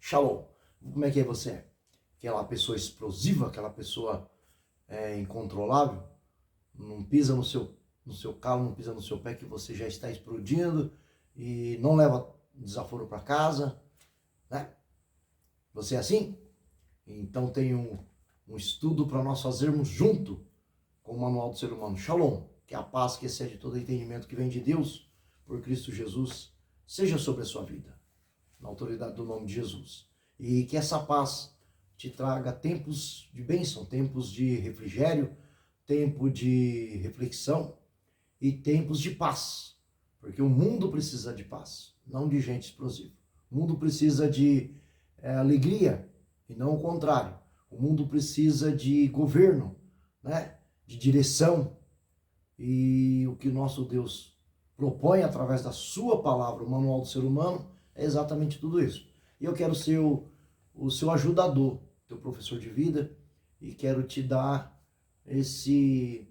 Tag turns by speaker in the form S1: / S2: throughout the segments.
S1: Shalom. Como é que você? Aquela pessoa explosiva, aquela pessoa incontrolável, não pisa no seu calo, não pisa no seu pé que você já está explodindo e não leva desaforo para casa, né? Você é assim? Então tem um estudo para nós fazermos junto com o Manual do Ser Humano. Shalom, que é a paz que excede todo entendimento que vem de Deus, por Cristo Jesus, seja sobre a sua vida, na autoridade do nome de Jesus. E que essa paz te traga tempos de bênção, tempos de refrigério, tempo de reflexão e tempos de paz. Porque o mundo precisa de paz, não de gente explosiva. O mundo precisa de alegria e não o contrário. O mundo precisa de governo, né? De direção. E o que nosso Deus propõe através da sua palavra, o Manual do Ser Humano, é exatamente tudo isso. E eu quero ser o seu ajudador, teu professor de vida, e quero te dar esse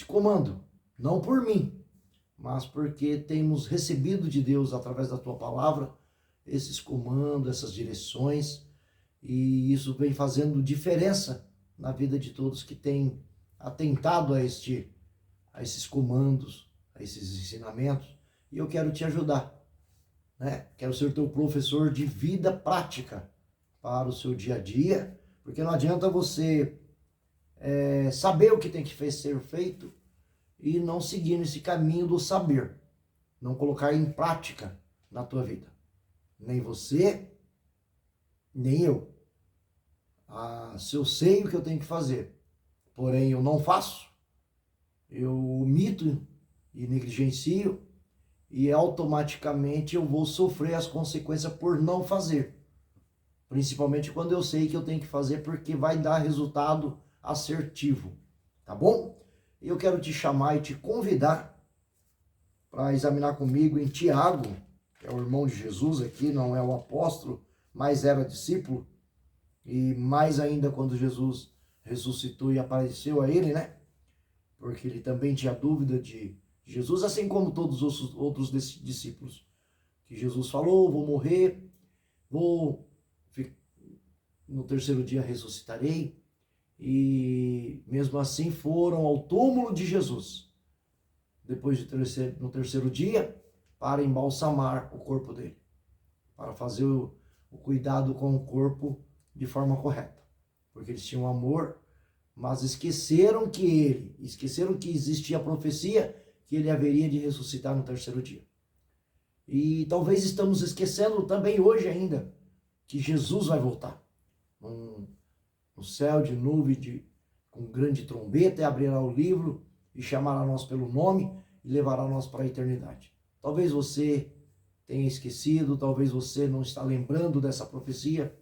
S1: comando, não por mim, mas porque temos recebido de Deus, através da tua palavra, esses comandos, essas direções, e isso vem fazendo diferença na vida de todos que têm atentado a esses comandos, a esses ensinamentos, e eu quero te ajudar, né? Quero ser teu professor de vida prática para o seu dia a dia, porque não adianta você saber o que tem que ser feito e não seguir nesse caminho do saber, não colocar em prática na tua vida. Nem você, nem eu. Se eu sei o que eu tenho que fazer, porém eu não faço, eu omito e negligencio, e automaticamente eu vou sofrer as consequências por não fazer. Principalmente quando eu sei que eu tenho que fazer, porque vai dar resultado assertivo, tá bom? Eu quero te chamar e te convidar para examinar comigo em Tiago, que é o irmão de Jesus aqui, não é o apóstolo, mas era discípulo, e mais ainda quando Jesus ressuscitou e apareceu a ele, né? Porque ele também tinha dúvida de Jesus, assim como todos os outros discípulos, que Jesus falou: vou morrer, no terceiro dia ressuscitarei, e mesmo assim foram ao túmulo de Jesus, no terceiro dia, para embalsamar o corpo dele, para fazer o cuidado com o corpo de forma correta, porque eles tinham amor, mas esqueceram que existia a profecia que ele haveria de ressuscitar no terceiro dia. E talvez estamos esquecendo também hoje ainda que Jesus vai voltar no céu de nuvem, com grande trombeta, e abrirá o livro e chamará nós pelo nome e levará nós para a eternidade. Talvez você tenha esquecido, talvez você não está lembrando dessa profecia,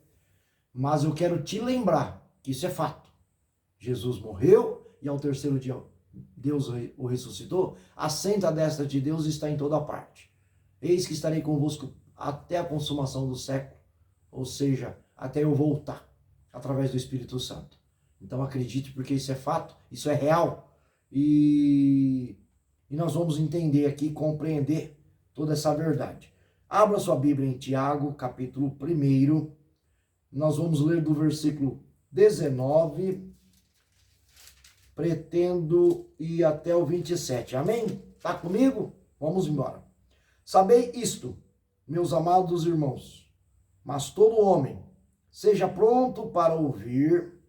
S1: mas eu quero te lembrar que isso é fato. Jesus morreu e ao terceiro dia Deus o ressuscitou. Assenta à destra de Deus e está em toda parte. Eis que estarei convosco até a consumação do século, ou seja, até eu voltar, através do Espírito Santo. Então acredite, porque isso é fato, isso é real. E nós vamos entender aqui, compreender toda essa verdade. Abra sua Bíblia em Tiago, capítulo 1. Nós vamos ler do versículo 19, pretendo ir até o 27. Amém? Está comigo? Vamos embora. Sabei isto, meus amados irmãos, mas todo homem seja pronto para ouvir,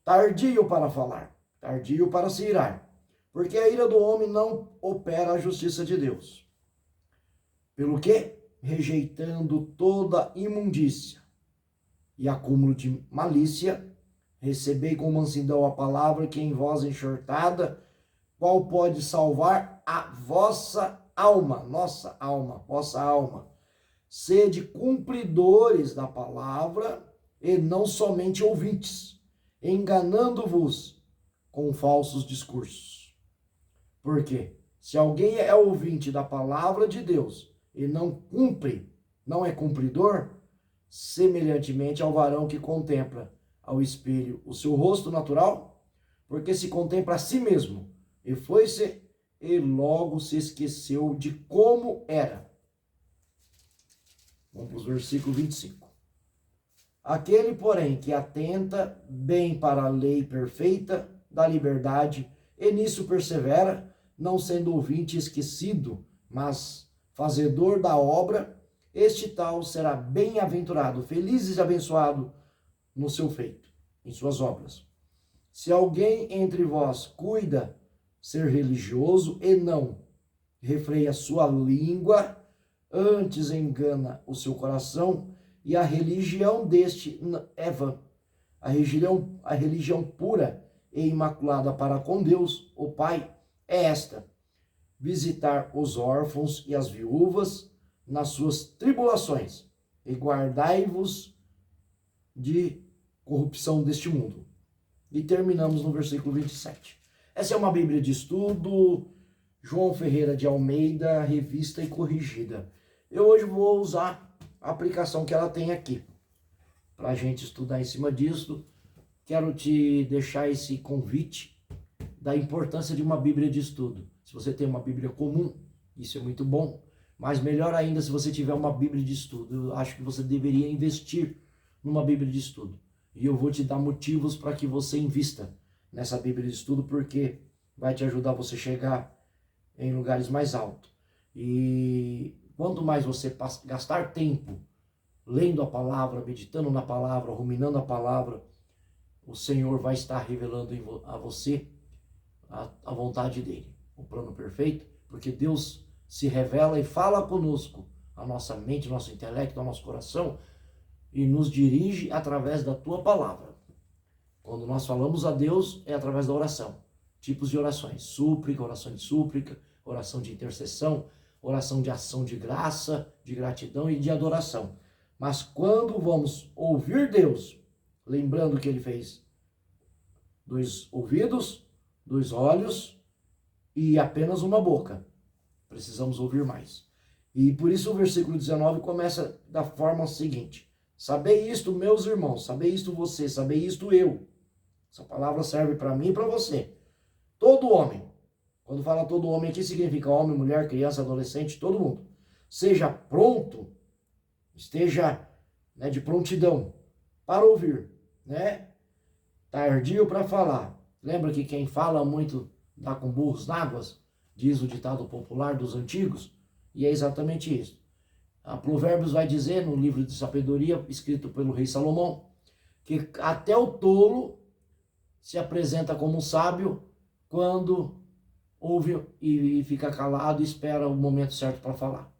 S1: tardio para falar, tardio para se irar, porque a ira do homem não opera a justiça de Deus. Pelo que, rejeitando toda imundícia e acúmulo de malícia, recebei com mansidão a palavra que em vós é enxertada, qual pode salvar a vossa alma, nossa alma, vossa alma. Sede cumpridores da palavra e não somente ouvintes, enganando-vos com falsos discursos. Porque se alguém é ouvinte da palavra de Deus e não cumpre, não é cumpridor, semelhantemente ao varão que contempla ao espelho o seu rosto natural, porque se contempla a si mesmo, e foi-se, e logo se esqueceu de como era. Vamos para os versículos 25. Aquele, porém, que atenta bem para a lei perfeita da liberdade e nisso persevera, não sendo ouvinte esquecido, mas fazedor da obra, este tal será bem-aventurado, feliz e abençoado no seu feito, em suas obras. Se alguém entre vós cuida ser religioso e não refreia sua língua, antes engana o seu coração, e a religião deste é vã. A religião pura e imaculada para com Deus, o Pai, é esta: visitar os órfãos e as viúvas nas suas tribulações, e guardai-vos de corrupção deste mundo. E terminamos no versículo 27. Essa é uma Bíblia de estudo, João Ferreira de Almeida, revista e corrigida. Eu hoje vou usar a aplicação que ela tem aqui, para a gente estudar em cima disso. Quero te deixar esse convite da importância de uma Bíblia de estudo. Se você tem uma Bíblia comum, isso é muito bom, mas melhor ainda se você tiver uma Bíblia de estudo. Eu acho que você deveria investir numa Bíblia de estudo. E eu vou te dar motivos para que você invista nessa Bíblia de estudo, porque vai te ajudar você a chegar em lugares mais altos. E quanto mais você gastar tempo lendo a palavra, meditando na palavra, ruminando a palavra, o Senhor vai estar revelando a você a vontade dele, o plano perfeito, porque Deus se revela e fala conosco, a nossa mente, nosso intelecto, o nosso coração, e nos dirige através da tua palavra. Quando nós falamos a Deus, é através da oração. Tipos de orações: súplica, oração de súplica, oração de intercessão, oração de ação de graça, de gratidão e de adoração. Mas quando vamos ouvir Deus, lembrando que ele fez 2 ouvidos, 2 olhos e apenas uma boca, precisamos ouvir mais. E por isso o versículo 19 começa da forma seguinte: sabei isto, meus irmãos, sabei isto você, sabei isto eu. Essa palavra serve para mim e para você. Todo homem, quando fala todo homem aqui, significa homem, mulher, criança, adolescente, todo mundo. Seja pronto, esteja, né, de prontidão para ouvir, né? Tardio para falar. Lembra que quem fala muito dá com burros na águas? Diz o ditado popular dos antigos. E é exatamente isso. A Provérbios vai dizer, no livro de sabedoria, escrito pelo rei Salomão, que até o tolo se apresenta como sábio quando ouve e fica calado e espera o momento certo para falar.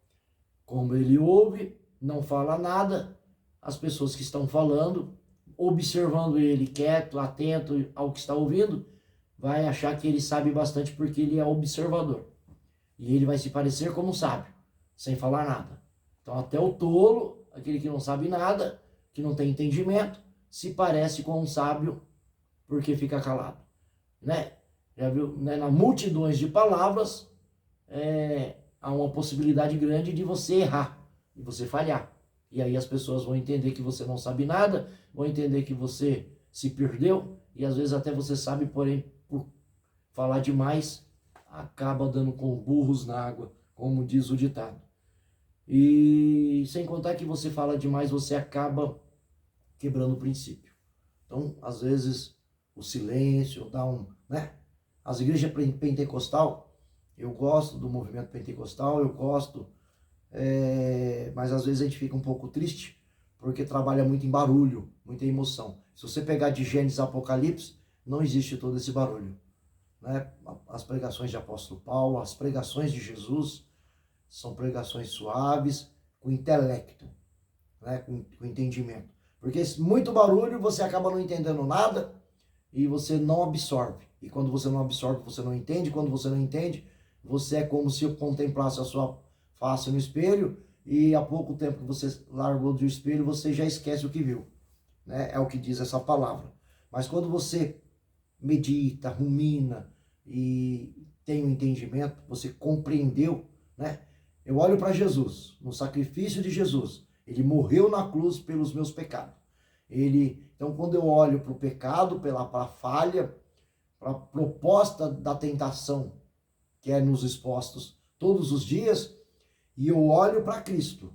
S1: Como ele ouve, não fala nada, as pessoas que estão falando, observando ele quieto, atento ao que está ouvindo, vai achar que ele sabe bastante porque ele é observador. E ele vai se parecer como sábio, sem falar nada. Então até o tolo, aquele que não sabe nada, que não tem entendimento, se parece com um sábio porque fica calado, né? Já viu, né? Na multidões de palavras, há uma possibilidade grande de você errar, de você falhar. E aí as pessoas vão entender que você não sabe nada, vão entender que você se perdeu, e às vezes até você sabe, porém, por falar demais, acaba dando com burros na água, como diz o ditado. E sem contar que você fala demais, você acaba quebrando o princípio. Então, às vezes, o silêncio dá né? As igrejas pentecostal, eu gosto do movimento pentecostal, eu gosto, mas às vezes a gente fica um pouco triste, porque trabalha muito em barulho, muita emoção. Se você pegar de Gênesis a Apocalipse, não existe todo esse barulho, né? As pregações de apóstolo Paulo, as pregações de Jesus, são pregações suaves, com intelecto, né? com entendimento. Porque muito barulho, você acaba não entendendo nada e você não absorve. E quando você não absorve, você não entende. Quando você não entende, você é como se eu contemplasse a sua face no espelho e há pouco tempo que você largou do espelho, você já esquece o que viu, né? É o que diz essa palavra. Mas quando você medita, rumina e tem um entendimento, você compreendeu, né? Eu olho para Jesus, no sacrifício de Jesus. Ele morreu na cruz pelos meus pecados. Então, quando eu olho para o pecado, para a falha, para a proposta da tentação que é nos expostos todos os dias, e eu olho para Cristo,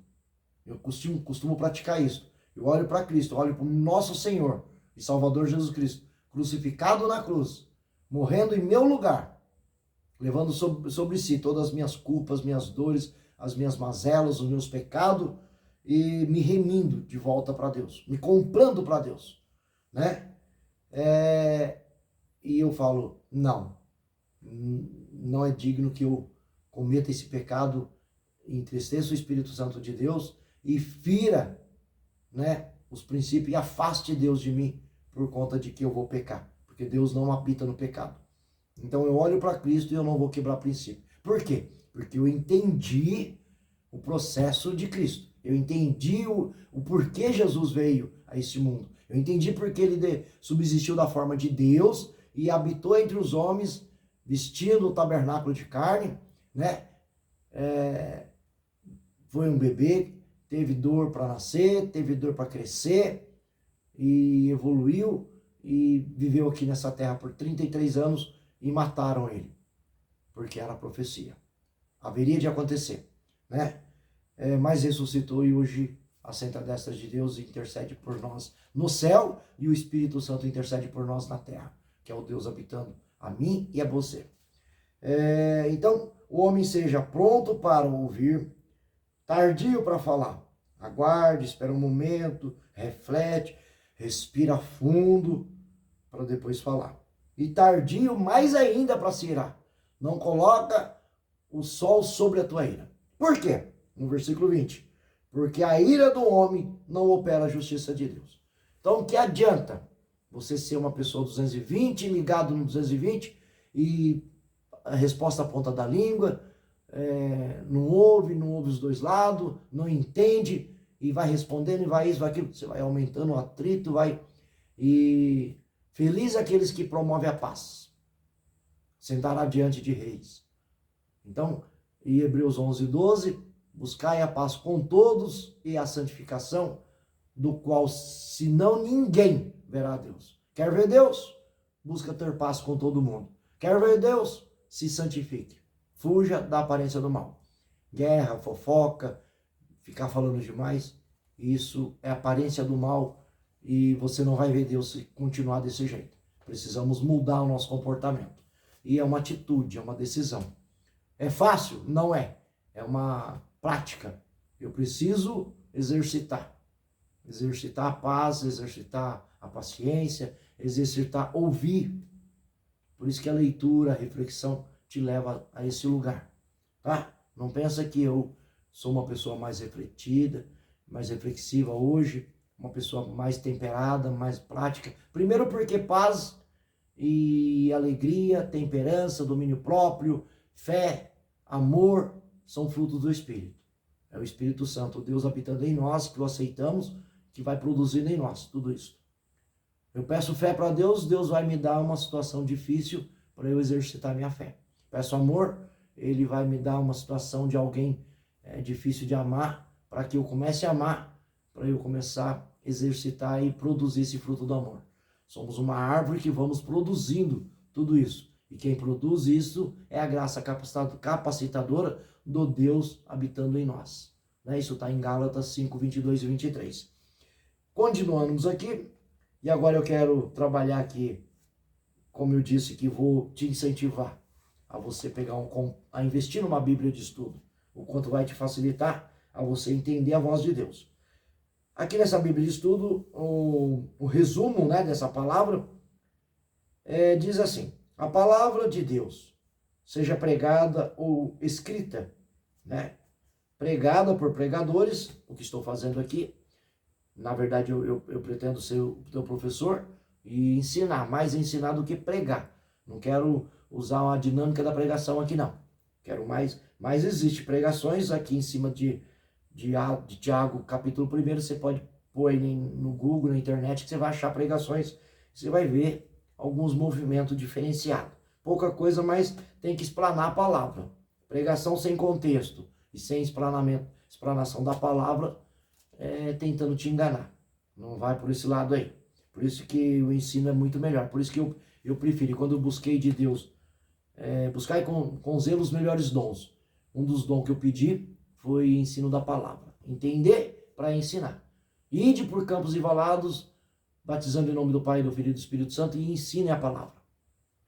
S1: Eu costumo praticar isso. Eu olho para Cristo, eu olho para o nosso Senhor e Salvador Jesus Cristo, crucificado na cruz, morrendo em meu lugar, levando sobre si todas as minhas culpas, minhas dores, as minhas mazelas, os meus pecados, e me remindo de volta para Deus, me comprando para Deus, né? E eu falo, não é digno que eu cometa esse pecado, entristeça o Espírito Santo de Deus e fira, né, os princípios e afaste Deus de mim por conta de que eu vou pecar, porque Deus não habita no pecado. Então eu olho para Cristo e eu não vou quebrar princípio. Por quê? Porque eu entendi o processo de Cristo. Eu entendi o porquê Jesus veio a este mundo. Eu entendi porque ele subsistiu da forma de Deus e habitou entre os homens, vestindo o tabernáculo de carne, né? Foi um bebê, teve dor para nascer, teve dor para crescer e evoluiu e viveu aqui nessa terra por 33 anos e mataram ele, porque era profecia. Haveria de acontecer, né? Mas ressuscitou e hoje assenta à destra de Deus e intercede por nós no céu, e o Espírito Santo intercede por nós na terra, que é o Deus habitando a mim e a você. Então, o homem seja pronto para ouvir, tardio para falar. Aguarde, espera um momento, reflete, respira fundo para depois falar. E tardio mais ainda para se irar. Não coloca o sol sobre a tua ira. Por quê? No versículo 20. Porque a ira do homem não opera a justiça de Deus. Então, o que adianta você ser uma pessoa 220, ligado no 220, e a resposta à ponta da língua, não ouve os dois lados, não entende, e vai respondendo, e vai isso, vai aquilo, você vai aumentando o atrito, e feliz aqueles que promovem a paz, sentará diante de reis. Então, em Hebreus 11:12, buscai a paz com todos e a santificação, do qual senão ninguém verá a Deus. Quer ver Deus? Busca ter paz com todo mundo. Quer ver Deus? Se santifique. Fuja da aparência do mal. Guerra, fofoca, ficar falando demais, isso é aparência do mal e você não vai ver Deus se continuar desse jeito. Precisamos mudar o nosso comportamento. E é uma atitude, é uma decisão. É fácil? Não é. É uma prática. Eu preciso exercitar. Exercitar a paz, exercitar a paciência, exercitar ouvir. Por isso que a leitura, a reflexão te leva a esse lugar, tá? Não pensa que eu sou uma pessoa mais refletida, mais reflexiva hoje, uma pessoa mais temperada, mais prática. Primeiro porque paz e alegria, temperança, domínio próprio, fé, amor, são frutos do Espírito. É o Espírito Santo, o Deus habitando em nós, que o aceitamos, que vai produzindo em nós tudo isso. Eu peço fé para Deus, Deus vai me dar uma situação difícil para eu exercitar minha fé. Peço amor, Ele vai me dar uma situação de alguém difícil de amar, para que eu comece a amar, para eu começar a exercitar e produzir esse fruto do amor. Somos uma árvore que vamos produzindo tudo isso. E quem produz isso é a graça capacitadora do Deus habitando em nós. Isso está em Gálatas 5, 22 e 23. Continuamos aqui, e agora eu quero trabalhar aqui, como eu disse, que vou te incentivar a você a investir numa Bíblia de estudo, o quanto vai te facilitar a você entender a voz de Deus. Aqui nessa Bíblia de estudo, o resumo, dessa palavra diz assim: a palavra de Deus, seja pregada ou escrita, pregada por pregadores, o que estou fazendo aqui. Na verdade, eu pretendo ser o teu professor e ensinar, mais ensinar do que pregar. Não quero usar uma dinâmica da pregação aqui, não. Quero mais. Mas existe pregações aqui em cima de Tiago, capítulo 1. Você pode pôr aí no Google, na internet, que você vai achar pregações. Você vai ver alguns movimentos diferenciados. Pouca coisa, mas tem que explanar a palavra. Pregação sem contexto e sem explanação da palavra, tentando te enganar. Não vai por esse lado aí. Por isso que o ensino é muito melhor. Por isso que eu prefiro, quando eu busquei de Deus, buscar com zelo os melhores dons. Um dos dons que eu pedi foi ensino da palavra. Entender para ensinar. Ide por campos e valados, batizando em nome do Pai, do Filho e do Espírito Santo, e ensine a palavra.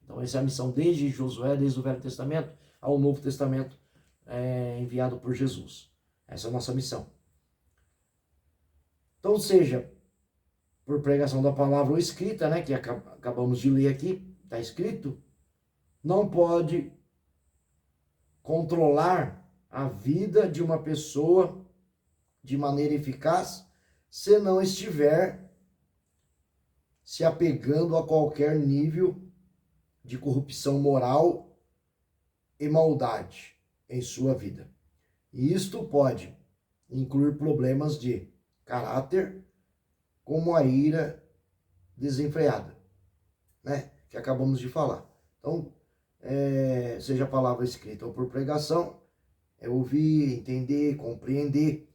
S1: Então essa é a missão desde Josué, desde o Velho Testamento ao Novo Testamento, enviado por Jesus. Essa é a nossa missão. Então, seja por pregação da palavra ou escrita, né, que acabamos de ler aqui, está escrito, não pode controlar a vida de uma pessoa de maneira eficaz se não estiver se apegando a qualquer nível de corrupção moral e maldade em sua vida. E isto pode incluir problemas de caráter, como a ira desenfreada, né? Que acabamos de falar. Então, seja a palavra escrita ou por pregação, é ouvir, entender, compreender,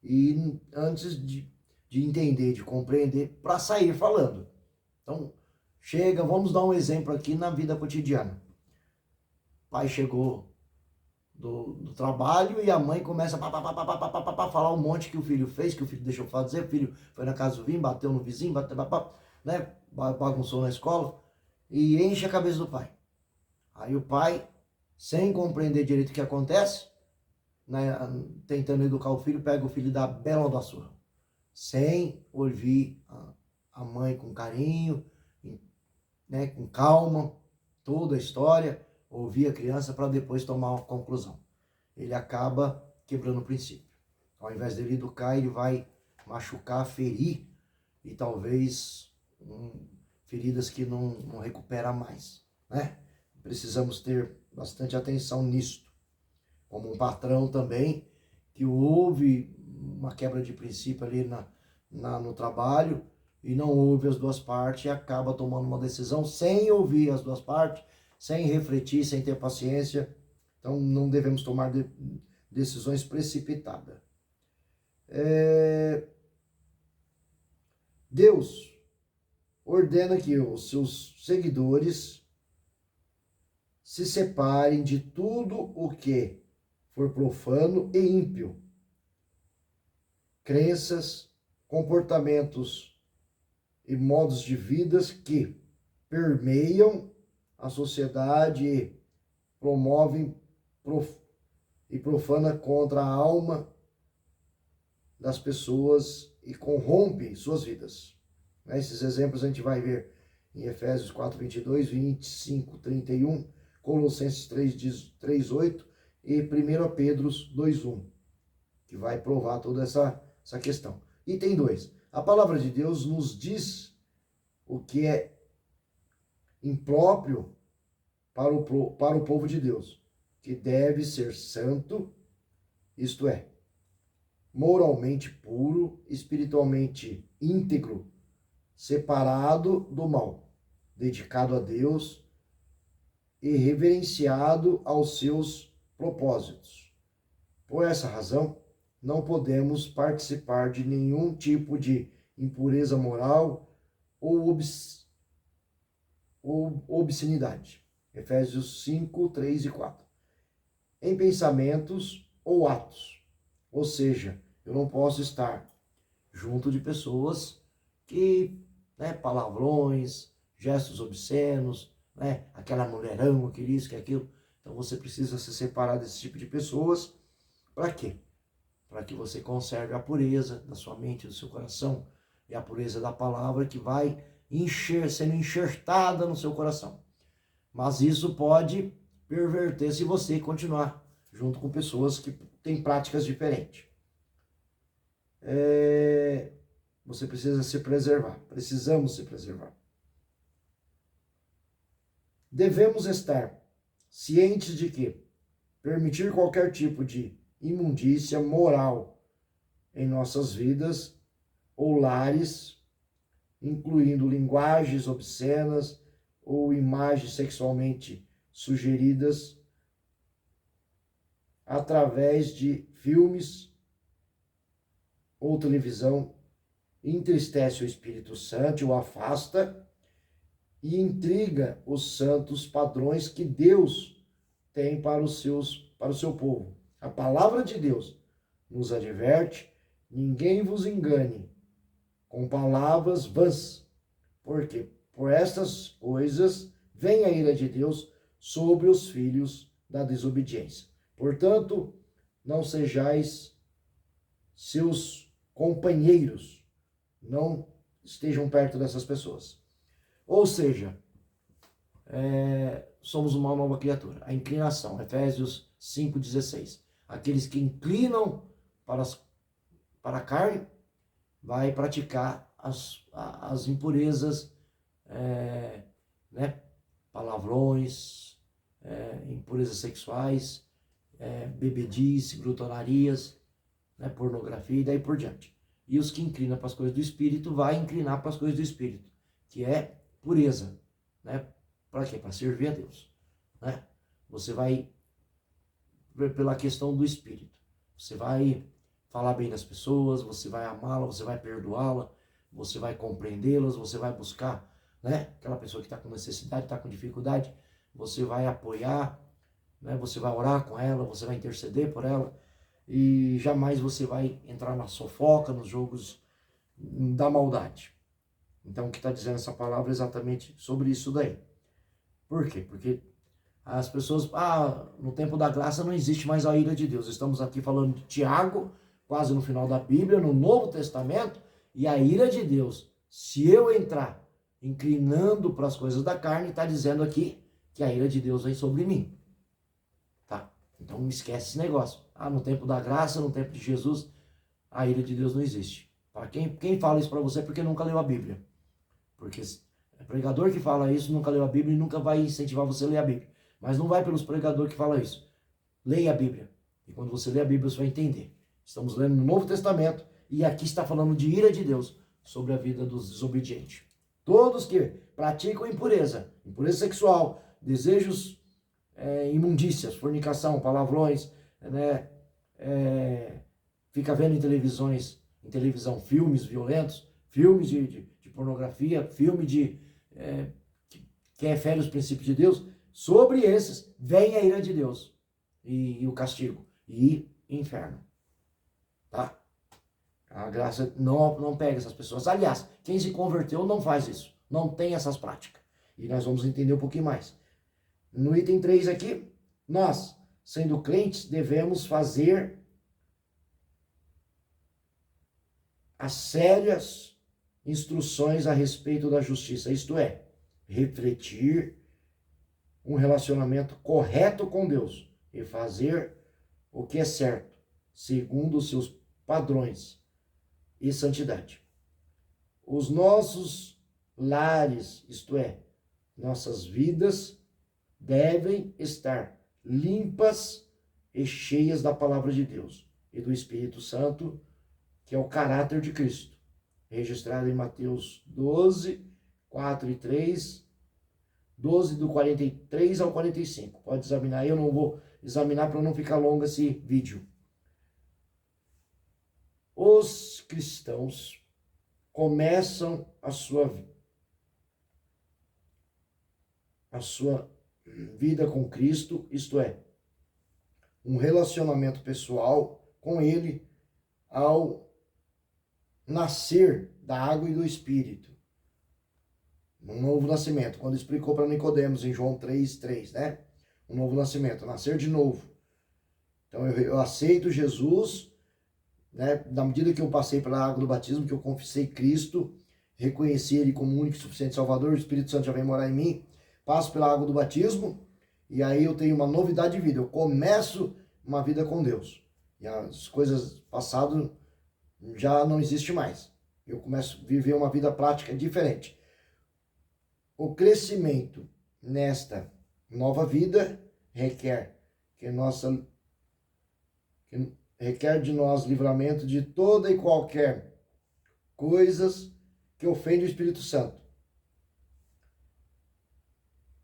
S1: e antes de entender, de compreender, para sair falando. Então, vamos dar um exemplo aqui na vida cotidiana. O pai chegou do trabalho e a mãe começa a falar um monte que o filho fez, que o filho deixou fazer, o filho foi na casa do vizinho, bateu no vizinho, né, bagunçou na escola, e enche a cabeça do pai. Aí o pai, sem compreender direito o que acontece, né, tentando educar o filho, pega o filho e dá bela da surra, sem ouvir a mãe com carinho, né, com calma, toda a história, ouvir a criança para depois tomar uma conclusão. Ele acaba quebrando o princípio. Ao invés dele educar, ele vai machucar, ferir, e talvez feridas que não recupera mais, né? Precisamos ter bastante atenção nisto. Como um patrão também, que houve uma quebra de princípio ali no trabalho, e não ouve as duas partes, e acaba tomando uma decisão sem ouvir as duas partes, sem refletir, sem ter paciência. Então, não devemos tomar decisões precipitadas. Deus ordena que os seus seguidores se separem de tudo o que for profano e ímpio. Crenças, comportamentos e modos de vida que permeiam a sociedade e promovem e profana contra a alma das pessoas e corrompe suas vidas. Esses exemplos a gente vai ver em Efésios 4, 22, 25, 31, Colossenses 3, 8 e 1 Pedro 2, 1, que vai provar toda essa questão. Item 2. A palavra de Deus nos diz o que é impróprio para o povo de Deus, que deve ser santo, isto é, moralmente puro, espiritualmente íntegro, separado do mal, dedicado a Deus e reverenciado aos seus propósitos. Por essa razão, não podemos participar de nenhum tipo de impureza moral ou obscenidade. Efésios 5, 3 e 4. Em pensamentos ou atos. Ou seja, eu não posso estar junto de pessoas que, né, palavrões, gestos obscenos, né, aquela mulherão, aquele isso, que aquilo. Então você precisa se separar desse tipo de pessoas. Para quê? Para que você conserve a pureza da sua mente, do seu coração, e a pureza da palavra que vai sendo enxertada no seu coração. Mas isso pode perverter se você continuar junto com pessoas que têm práticas diferentes. Você precisa se preservar. Precisamos se preservar. Devemos estar cientes de que permitir qualquer tipo de imundícia moral em nossas vidas ou lares, incluindo linguagens obscenas ou imagens sexualmente sugeridas através de filmes ou televisão, entristece o Espírito Santo, o afasta e intriga os santos padrões que Deus tem para o seu povo. A palavra de Deus nos adverte ninguém vos engane com palavras vãs, porque por estas coisas vem a ira de Deus sobre os filhos da desobediência. Portanto, não sejais seus companheiros, não estejam perto dessas pessoas. Ou seja, somos uma nova criatura. A inclinação, Efésios 5,16. Aqueles que inclinam para a carne, vai praticar as impurezas, palavrões, impurezas sexuais, bebedice, glutonarias, pornografia e daí por diante. E os que inclinam para as coisas do Espírito, vai inclinar para as coisas do Espírito, que é pureza, Para quê? Para servir a Deus, Você vai, pela questão do Espírito, você vai falar bem das pessoas, você vai amá-la, você vai perdoá-la, você vai compreendê-las, você vai buscar, aquela pessoa que está com necessidade, está com dificuldade, você vai apoiar, você vai orar com ela, você vai interceder por ela, e jamais você vai entrar na fofoca, nos jogos da maldade. Então, o que está dizendo essa palavra é exatamente sobre isso daí. Por quê? Porque as pessoas, no tempo da graça não existe mais a ira de Deus. Estamos aqui falando de Tiago, quase no final da Bíblia, no Novo Testamento, e a ira de Deus, se eu entrar inclinando para as coisas da carne, está dizendo aqui que a ira de Deus vem sobre mim. Tá? Então não esquece esse negócio. No tempo da graça, no tempo de Jesus, a ira de Deus não existe. Para quem fala isso para você é porque nunca leu a Bíblia. Porque é pregador que fala isso, nunca leu a Bíblia e nunca vai incentivar você a ler a Bíblia. Mas não vai pelos pregadores que falam isso. Leia a Bíblia. E quando você lê a Bíblia, você vai entender. Estamos lendo no Novo Testamento e aqui está falando de ira de Deus sobre a vida dos desobedientes. Todos que praticam impureza sexual, desejos, imundícias, fornicação, palavrões, fica vendo em televisão filmes violentos, filmes de pornografia, filme que fere os princípios de Deus. Sobre esses vem a ira de Deus e o castigo e inferno. Tá? A graça não pega essas pessoas. Aliás, quem se converteu não faz isso. Não tem essas práticas. E nós vamos entender um pouquinho mais. No item 3 aqui, nós, sendo crentes, devemos fazer as sérias instruções a respeito da justiça. Isto é, refletir um relacionamento correto com Deus e fazer o que é certo, segundo os seus padrões e santidade. Os nossos lares, isto é, nossas vidas, devem estar limpas e cheias da palavra de Deus e do Espírito Santo, que é o caráter de Cristo, registrado em Mateus 12, 4 e 3, 12 do 43 ao 45. Pode examinar aí, eu não vou examinar para não ficar longo esse vídeo. Os cristãos começam a sua vida com Cristo, isto é, um relacionamento pessoal com Ele ao nascer da água e do Espírito. Um novo nascimento, quando explicou para Nicodemos em João 3:3, Um novo nascimento, nascer de novo. Então eu aceito Jesus, na medida que eu passei pela água do batismo, que eu confessei Cristo, reconheci Ele como único e suficiente Salvador, o Espírito Santo já vem morar em mim, passo pela água do batismo, e aí eu tenho uma novidade de vida, eu começo uma vida com Deus. E as coisas passadas já não existem mais. Eu começo a viver uma vida prática diferente. O crescimento nesta nova vida requer de nós livramento de toda e qualquer coisas que ofendem o Espírito Santo,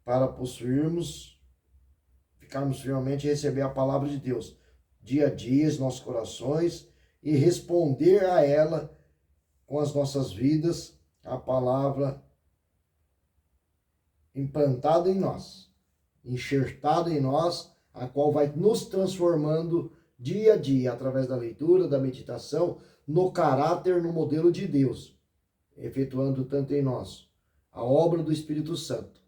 S1: para ficarmos firmemente e receber a palavra de Deus dia a dia em nossos corações e responder a ela com as nossas vidas, a palavra implantada em nós, enxertada em nós, a qual vai nos transformando dia a dia, através da leitura, da meditação, no caráter, no modelo de Deus, efetuando tanto em nós a obra do Espírito Santo.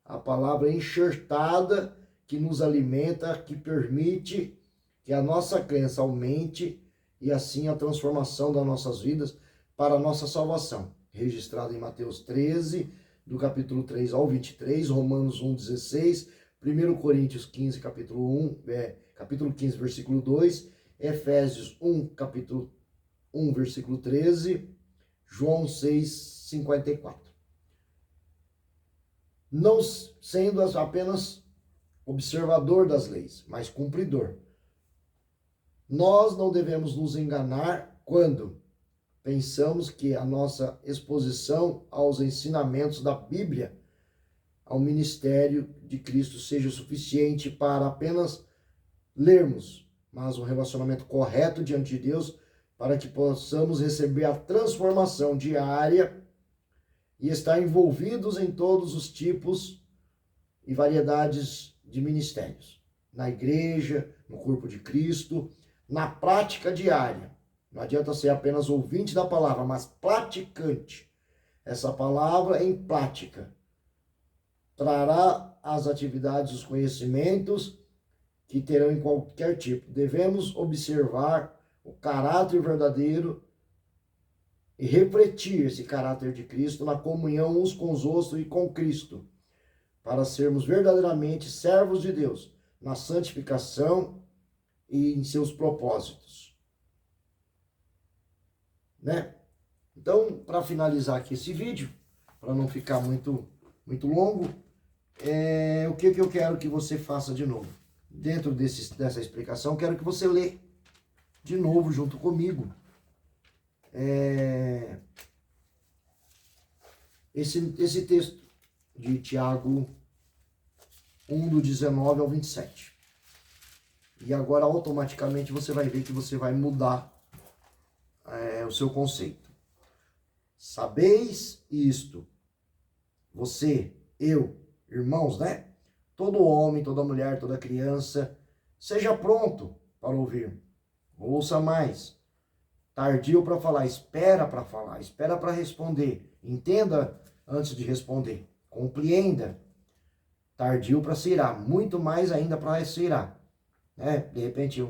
S1: A palavra enxertada que nos alimenta, que permite que a nossa crença aumente e assim a transformação das nossas vidas para a nossa salvação. Registrado em Mateus 13, do capítulo 3 ao 23, Romanos 1, 16, 1 Coríntios 15, capítulo 15, versículo 2, Efésios 1, capítulo 1, versículo 13, João 6, 54. Não sendo apenas observador das leis, mas cumpridor. Nós não devemos nos enganar quando pensamos que a nossa exposição aos ensinamentos da Bíblia, ao ministério de Cristo, seja suficiente para apenas lermos, mas um relacionamento correto diante de Deus, para que possamos receber a transformação diária e estar envolvidos em todos os tipos e variedades de ministérios. Na igreja, no corpo de Cristo, na prática diária. Não adianta ser apenas ouvinte da palavra, mas praticante. Essa palavra em prática trará as atividades, os conhecimentos que terão em qualquer tipo. Devemos observar o caráter verdadeiro e refletir esse caráter de Cristo na comunhão uns com os outros e com Cristo, para sermos verdadeiramente servos de Deus, na santificação e em seus propósitos. Né? Então, para finalizar aqui esse vídeo, para não ficar muito longo, o que eu quero que você faça de novo? Dentro dessa explicação, quero que você lê de novo junto comigo esse texto de Tiago 1, do 19 ao 27. E agora, automaticamente, você vai ver que você vai mudar o seu conceito. Sabeis isto, você, eu, irmãos, né? Todo homem, toda mulher, toda criança, seja pronto para ouvir. Ouça mais. Tardio para falar, espera para responder. Entenda antes de responder. Compreenda. Tardio para se irar, muito mais ainda para se irar. Né? De repente,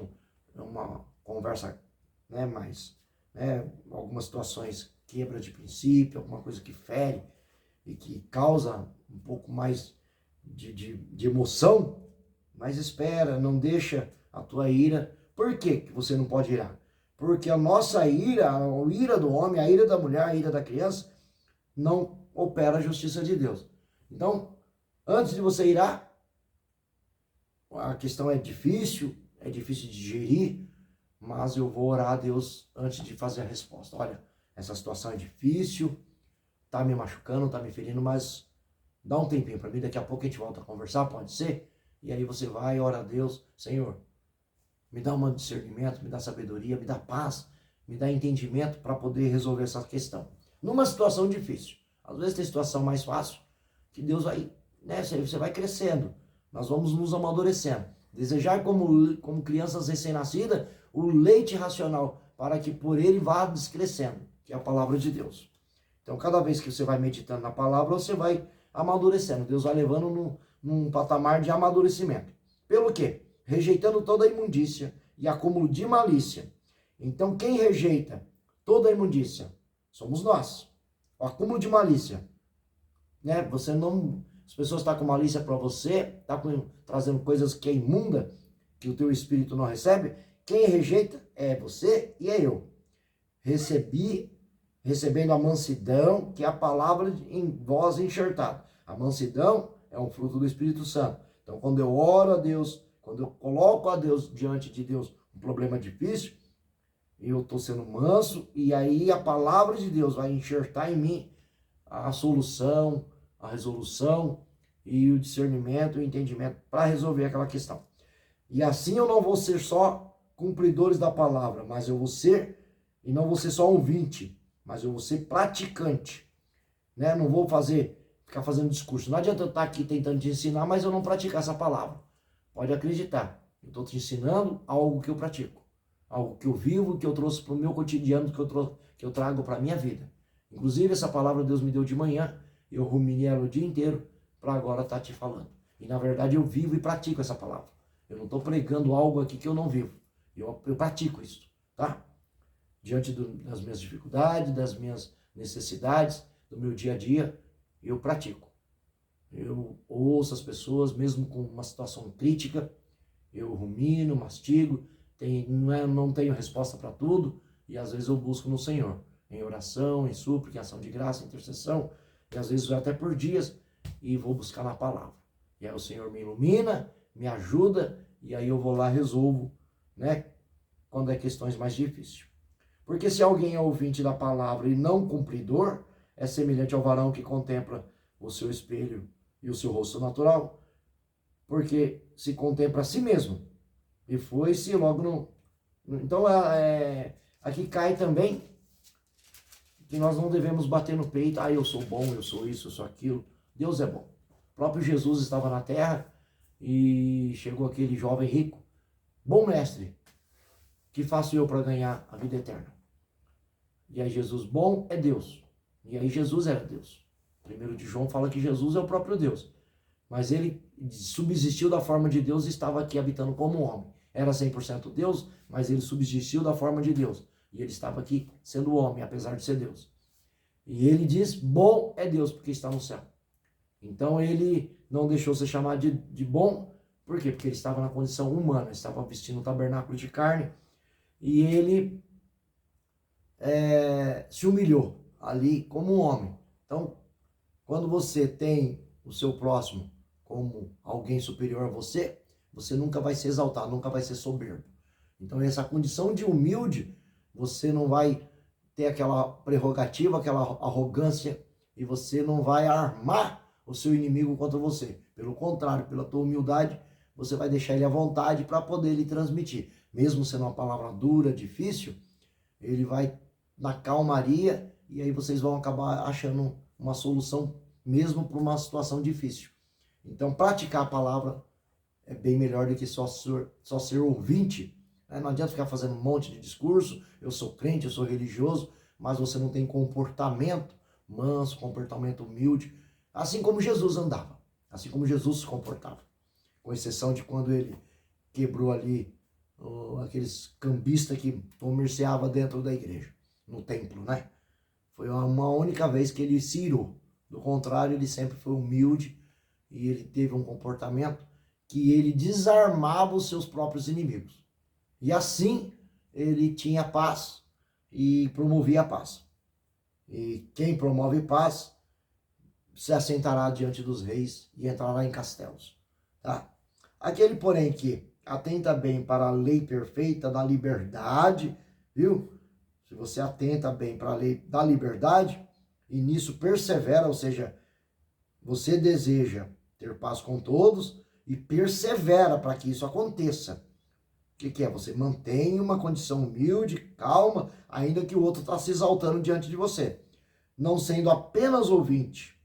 S1: uma conversa, né, mais, né, algumas situações quebra de princípio, alguma coisa que fere e que causa um pouco mais de emoção, mas espera, não deixa a tua ira. Por que você não pode irar? Porque a nossa ira, a ira do homem, a ira da mulher, a ira da criança, não opera a justiça de Deus. Então, antes de você irar, a questão é difícil de digerir, mas eu vou orar a Deus antes de fazer a resposta. Olha, essa situação é difícil, tá me machucando, tá me ferindo, mas dá um tempinho para mim, daqui a pouco a gente volta a conversar, pode ser? E aí você vai e ora a Deus, Senhor, me dá um discernimento, me dá sabedoria, me dá paz, me dá entendimento para poder resolver essa questão. Numa situação difícil. Às vezes tem situação mais fácil, que Deus vai, né, você vai crescendo. Nós vamos nos amadurecendo. Desejar como crianças recém-nascidas o leite racional, para que por ele vá descrescendo, que é a palavra de Deus. Então, cada vez que você vai meditando na palavra, você vai amadurecendo. Deus vai levando num patamar de amadurecimento. Pelo quê? Rejeitando toda a imundícia e acúmulo de malícia. Então, quem rejeita toda a imundícia? Somos nós. O acúmulo de malícia. Né? Você não... As pessoas estão com malícia para você, estão trazendo coisas que é imunda, que o teu espírito não recebe. Quem rejeita é você e é eu. Recebendo a mansidão, que é a palavra em voz enxertada. A mansidão é um fruto do Espírito Santo. Então, quando eu oro a Deus, quando eu coloco a Deus diante de Deus um problema difícil, eu estou sendo manso, e aí a palavra de Deus vai enxertar em mim a solução, a resolução e o discernimento e o entendimento para resolver aquela questão. E assim eu não vou ser só cumpridores da palavra, mas eu vou ser, e não vou ser só ouvinte, mas eu vou ser praticante. Né? Não vou ficar fazendo discurso. Não adianta eu estar aqui tentando te ensinar, mas eu não praticar essa palavra. Pode acreditar. Eu estou te ensinando algo que eu pratico. algo que eu vivo, que eu trouxe para o meu cotidiano, que eu trago para a minha vida. Inclusive, essa palavra Deus me deu de manhã, eu ruminei ela o dia inteiro, para agora estar te falando. E na verdade eu vivo e pratico essa palavra. Eu não estou pregando algo aqui que eu não vivo. Eu pratico isso, tá? Diante das minhas dificuldades, das minhas necessidades, do meu dia a dia, eu pratico. Eu ouço as pessoas, mesmo com uma situação crítica, eu rumino, mastigo, não tenho resposta para tudo, e às vezes eu busco no Senhor, em oração, em súplica, em ação de graça, em intercessão, e às vezes até por dias, e vou buscar na palavra. E aí o Senhor me ilumina, me ajuda, e aí eu vou lá e resolvo, né, quando é questões mais difíceis. Porque se alguém é ouvinte da palavra e não cumpridor, é semelhante ao varão que contempla o seu espelho e o seu rosto natural, porque se contempla a si mesmo, e foi-se logo no... Então, aqui cai também que nós não devemos bater no peito, eu sou bom, eu sou isso, eu sou aquilo. Deus é bom. O próprio Jesus estava na terra e chegou aquele jovem rico. Bom mestre, que faço eu para ganhar a vida eterna? E aí Jesus, bom é Deus. E aí Jesus era Deus. Primeiro de João fala que Jesus é o próprio Deus. Mas ele subsistiu da forma de Deus e estava aqui habitando como homem. Era 100% Deus, mas ele subsistiu da forma de Deus. E ele estava aqui sendo homem, apesar de ser Deus. E ele diz, bom é Deus, porque está no céu. Então ele não deixou ser chamado de bom. Por quê? Porque ele estava na condição humana, estava vestindo um tabernáculo de carne. E ele se humilhou ali como um homem. Então, quando você tem o seu próximo como alguém superior a você, você nunca vai se exaltar, nunca vai ser soberbo. Então, essa condição de humilde, você não vai ter aquela prerrogativa, aquela arrogância, e você não vai armar o seu inimigo contra você. Pelo contrário, pela tua humildade, você vai deixar ele à vontade para poder lhe transmitir. Mesmo sendo uma palavra dura, difícil, ele vai na calmaria e aí vocês vão acabar achando uma solução mesmo para uma situação difícil. Então, praticar a palavra é bem melhor do que só ser ouvinte. Não adianta ficar fazendo um monte de discurso, eu sou crente, eu sou religioso, mas você não tem comportamento manso, comportamento humilde, assim como Jesus andava, assim como Jesus se comportava. Com exceção de quando ele quebrou ali aqueles cambistas que comerciava dentro da igreja, no templo, né? Foi uma única vez que ele se irou. Do contrário, ele sempre foi humilde e ele teve um comportamento que ele desarmava os seus próprios inimigos. E assim ele tinha paz e promovia a paz. E quem promove paz se assentará diante dos reis e entrará em castelos. Tá? Aquele, porém, que atenta bem para a lei perfeita da liberdade, viu? Se você atenta bem para a lei da liberdade e nisso persevera, ou seja, você deseja ter paz com todos e persevera para que isso aconteça. O que é? Você mantém uma condição humilde, calma, ainda que o outro está se exaltando diante de você. Não sendo apenas ouvinte,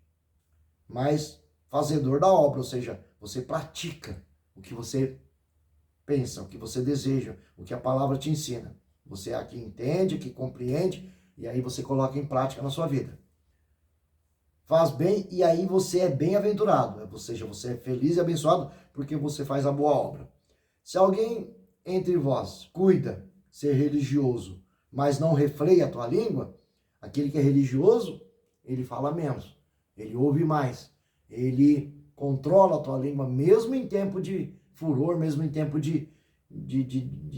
S1: mas fazedor da obra, ou seja, você pratica o que você pensa, o que você deseja, o que a palavra te ensina. Você aqui entende, que compreende, e aí você coloca em prática na sua vida. Faz bem e aí você é bem-aventurado, ou seja, você é feliz e abençoado porque você faz a boa obra. Se alguém entre vós cuida ser religioso, mas não refreia a tua língua, aquele que é religioso, ele fala menos, ele ouve mais, ele controla a tua língua mesmo em tempo de furor, mesmo em tempo de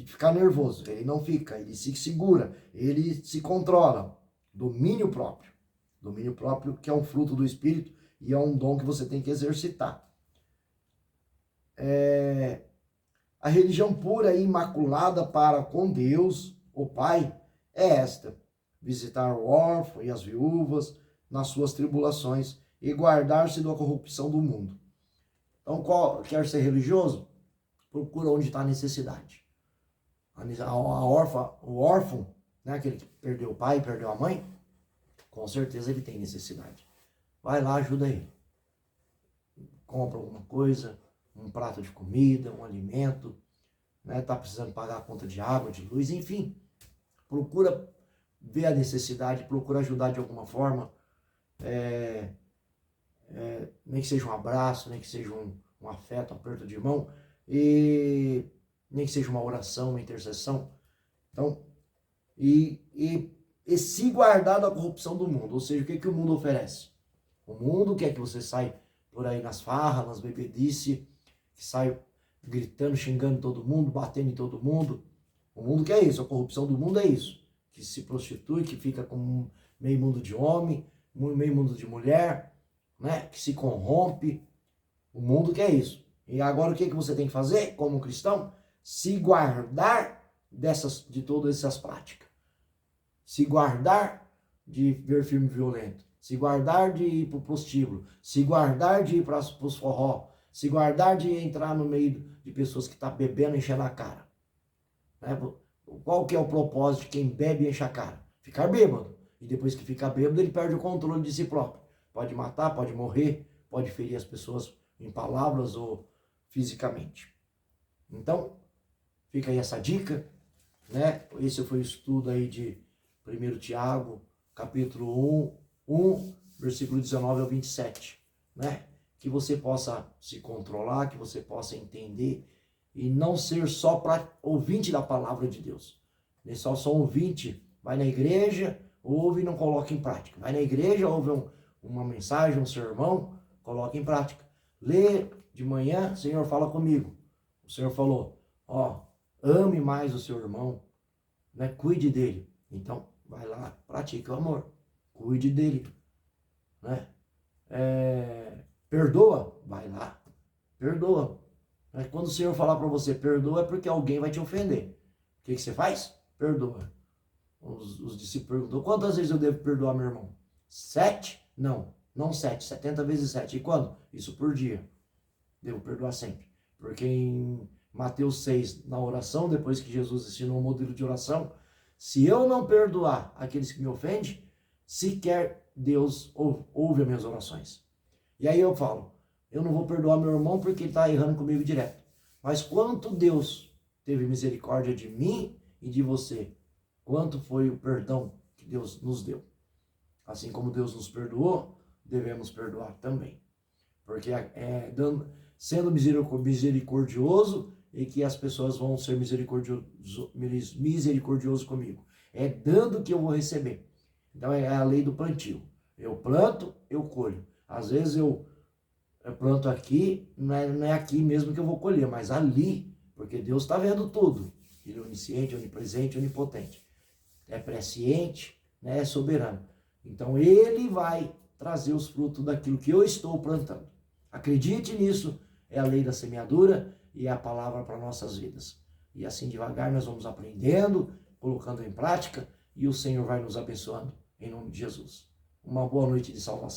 S1: ficar nervoso. Ele não fica, ele se segura, ele se controla. Domínio próprio. Domínio próprio que é um fruto do Espírito e é um dom que você tem que exercitar. A religião pura e imaculada para com Deus, o Pai, é esta: visitar o órfão e as viúvas nas suas tribulações e guardar-se da corrupção do mundo. Então, quer ser religioso? Procura onde está a necessidade. O órfão, né, aquele que perdeu o pai, perdeu a mãe, com certeza ele tem necessidade. Vai lá, ajuda ele. Compra alguma coisa, um prato de comida, um alimento, né? Está precisando pagar a conta de água, de luz, enfim. Procura ver a necessidade, procura ajudar de alguma forma. Nem que seja um abraço, nem que seja um afeto, um aperto de mão, e nem que seja uma oração, uma intercessão. Então, e se guardar da corrupção do mundo, ou seja, o que o mundo oferece? O mundo quer que você saia por aí nas farras, nas bebedices, que saia gritando, xingando todo mundo, batendo em todo mundo. O mundo quer isso, a corrupção do mundo é isso, que se prostitui, que fica com meio mundo de homem, meio mundo de mulher, né? Que se corrompe. O mundo quer isso. E agora o que você tem que fazer como cristão? Se guardar de todas essas práticas. Se guardar de ver filme violento. Se guardar de ir para o prostíbulo. Se guardar de ir para os forró. Se guardar de entrar no meio de pessoas que estão bebendo e enchendo a cara. Né? Qual que é o propósito de quem bebe e enche a cara? Ficar bêbado. E depois que fica bêbado, ele perde o controle de si próprio. Pode matar, pode morrer, pode ferir as pessoas em palavras ou fisicamente. Então, fica aí essa dica, né? Esse foi o estudo aí de 1 Tiago, capítulo 1, versículo 19 ao 27, né? Que você possa se controlar, que você possa entender e não ser só ouvinte da palavra de Deus. Nem só ouvinte, vai na igreja, ouve e não coloca em prática. Vai na igreja, ouve uma mensagem, um sermão, coloca em prática. Lê de manhã, Senhor, fala comigo. O Senhor falou, ame mais o seu irmão, né? Cuide dele. Então, vai lá, pratique o amor. Cuide dele, né? Perdoa, vai lá, perdoa. Mas quando o Senhor falar para você perdoa, é porque alguém vai te ofender. O que você faz? Perdoa. Os discípulos perguntam, quantas vezes eu devo perdoar meu irmão? 7? Não 7, 70 vezes 7. E quando? Isso por dia. Devo perdoar sempre. Porque em Mateus 6, na oração, depois que Jesus ensinou um modelo de oração, se eu não perdoar aqueles que me ofendem, sequer Deus ouve as minhas orações. E aí eu falo, eu não vou perdoar meu irmão porque ele está errando comigo direto. Mas quanto Deus teve misericórdia de mim e de você? Quanto foi o perdão que Deus nos deu? Assim como Deus nos perdoou, devemos perdoar também. Porque sendo misericordioso e que as pessoas vão ser misericordioso comigo. É dando que eu vou receber. Então é a lei do plantio. Eu planto, eu colho. Às vezes eu planto aqui, não é aqui mesmo que eu vou colher, mas ali, porque Deus está vendo tudo. Ele é onisciente, onipresente, onipotente. É presciente, né? É soberano. Então ele vai trazer os frutos daquilo que eu estou plantando. Acredite nisso, é a lei da semeadura e é a palavra para nossas vidas. E assim devagar nós vamos aprendendo, colocando em prática e o Senhor vai nos abençoando em nome de Jesus. Uma boa noite de salvação.